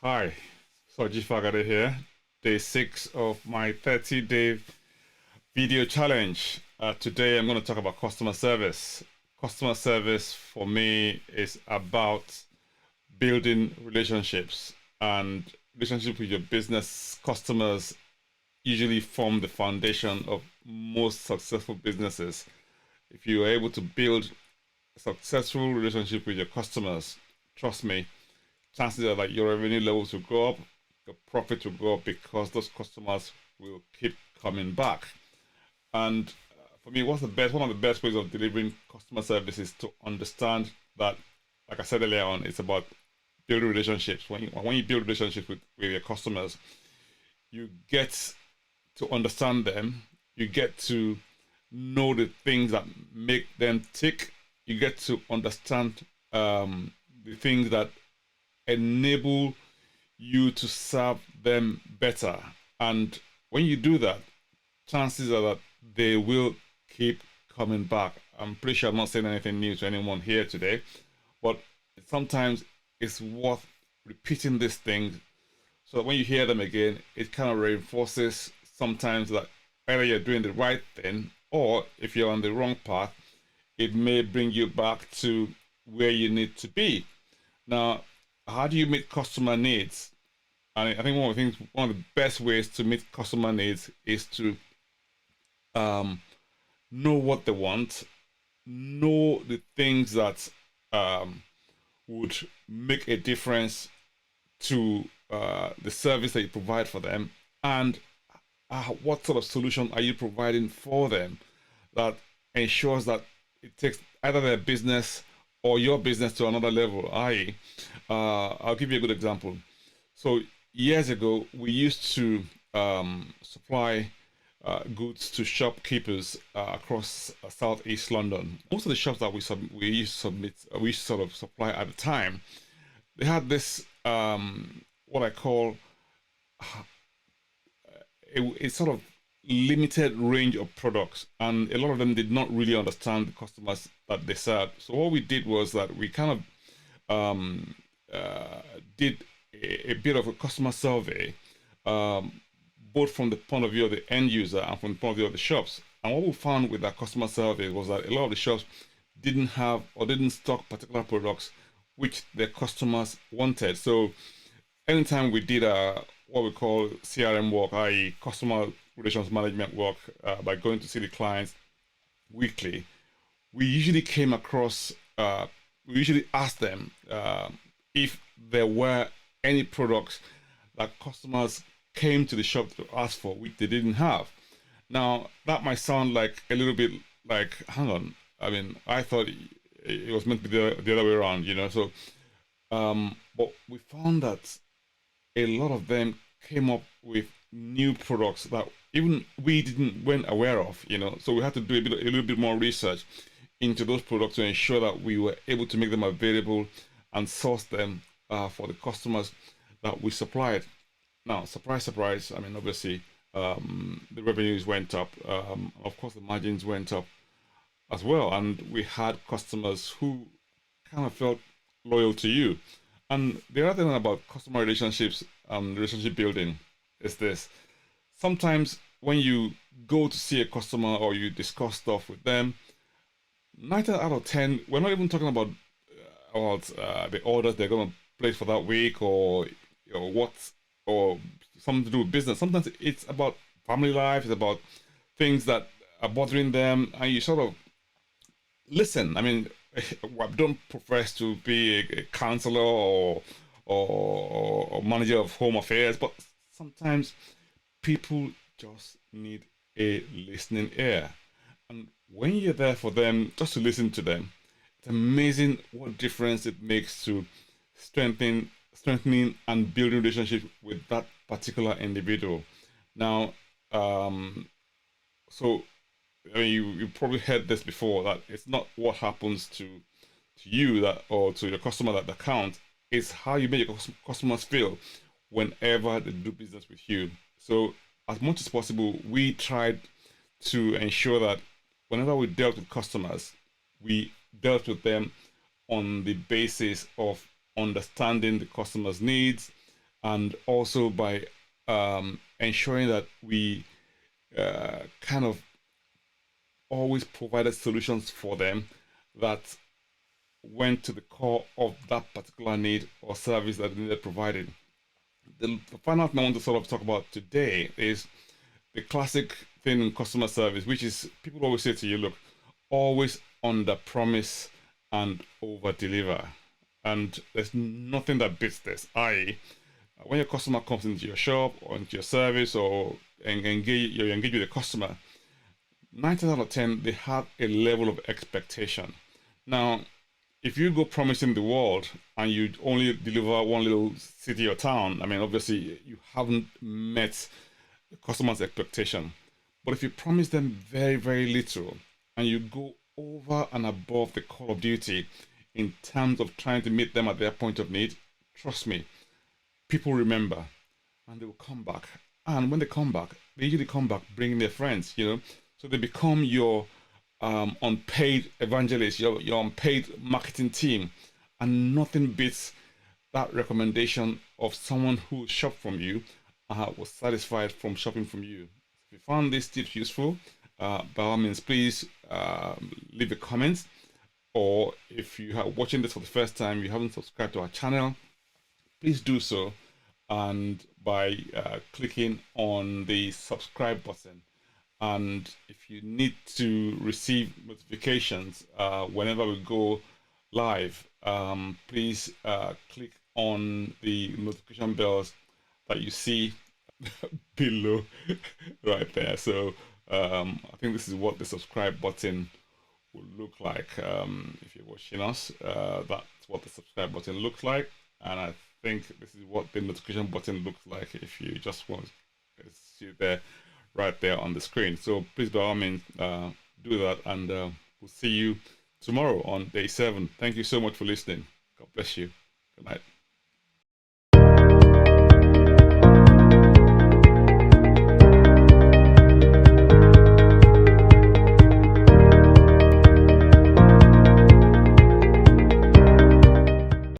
Hi, Soji Fagade here. Day 6 of my 30-day video challenge. Today I'm going to talk about customer service. Customer service for me is about building relationships, and relationship with your business customers usually form the foundation of most successful businesses. If you are able to build a successful relationship with your customers, trust me, chances are that your revenue levels will go up, your profit will go up because those customers will keep coming back. And for me, one of the best ways of delivering customer service is to understand that, like I said earlier on, it's about building relationships. When you build relationships with your customers, you get to understand them, you get to know the things that make them tick, you get to understand the things that enable you to serve them better. And when you do that, chances are that they will keep coming back. I'm pretty sure I'm not saying anything new to anyone here today, but sometimes it's worth repeating these things so that when you hear them again, it kind of reinforces sometimes that either you're doing the right thing, or if you're on the wrong path, it may bring you back to where you need to be. Now, how do you meet customer needs? And I think one of the best ways to meet customer needs is to know what they want, know the things that would make a difference to the service that you provide for them, and what sort of solution are you providing for them that ensures that it takes either their business or your business to another level. I'll give you a good example. So years ago, we used to supply goods to shopkeepers across southeast London. Most of the shops that we used to sort of supply at the time, they had this what I call a sort of limited range of products, and a lot of them did not really understand the customers that they served. So what we did was that we kind of did a bit of a customer survey, both from the point of view of the end user and from the point of view of the shops. And what we found with that customer survey was that a lot of the shops didn't have or didn't stock particular products which their customers wanted. So anytime we did what we call CRM work, i.e. customer relations management work, by going to see the clients weekly, we usually came across, we usually asked them if there were any products that customers came to the shop to ask for, which they didn't have. Now, that might sound like a little bit like, hang on, I mean, I thought it was meant to be the other way around, you know? So, but we found that a lot of them came up with new products that even weren't aware of, you know. So we had to do a little bit more research into those products to ensure that we were able to make them available and source them for the customers that we supplied. Now, surprise, surprise, I mean, obviously, the revenues went up. Of course, the margins went up as well. And we had customers who kind of felt loyal to you. And the other thing about customer relationships and relationship building is this. Sometimes when you go to see a customer or you discuss stuff with them, 9 out of 10, we're not even talking about the orders they're going to place for that week, or or something to do with business. Sometimes it's about family life, it's about things that are bothering them, and you sort of listen. I mean, I don't profess to be a counselor or manager of home affairs, but sometimes people just need a listening ear. And when you're there for them, just to listen to them, it's amazing what difference it makes to strengthening and building relationships with that particular individual. Now, so I mean, you probably heard this before, that it's not what happens to you that, or to your customer, that count. It's how you make your customers feel whenever they do business with you. So as much as possible, we tried to ensure that whenever we dealt with customers, we dealt with them on the basis of understanding the customer's needs, and also by ensuring that we kind of always provided solutions for them that went to the core of that particular need or service that they needed provided. The final thing I want to sort of talk about today is the classic thing in customer service, which is people always say to you, look, always under promise and over deliver. And there's nothing that beats this. I.e., when your customer comes into your shop or into your service or you engage with a customer, 9 times out of 10, they have a level of expectation. Now, if you go promising the world and you only deliver one little city or town, I mean, obviously you haven't met the customer's expectation. But if you promise them very, very little and you go over and above the call of duty in terms of trying to meet them at their point of need, trust me, people remember and they will come back. And when they come back, they usually come back bringing their friends, you know. So they become your unpaid evangelist, your unpaid marketing team. And nothing beats that recommendation of someone who shopped from you was satisfied from shopping from you. If you found these tips useful, by all means, please leave a comment. Or if you are watching this for the first time, you haven't subscribed to our channel, please do so. And by clicking on the subscribe button. And if you need to receive notifications whenever we go live, please click on the notification bells that you see below right there. So I think this is what the subscribe button will look like if you're watching us. That's what the subscribe button looks like, and I think this is what the notification button looks like if you just want to see it there, right there on the screen. So please, by all means, do that, and we'll see you tomorrow on day 7. Thank you so much for listening. God bless you. Good night.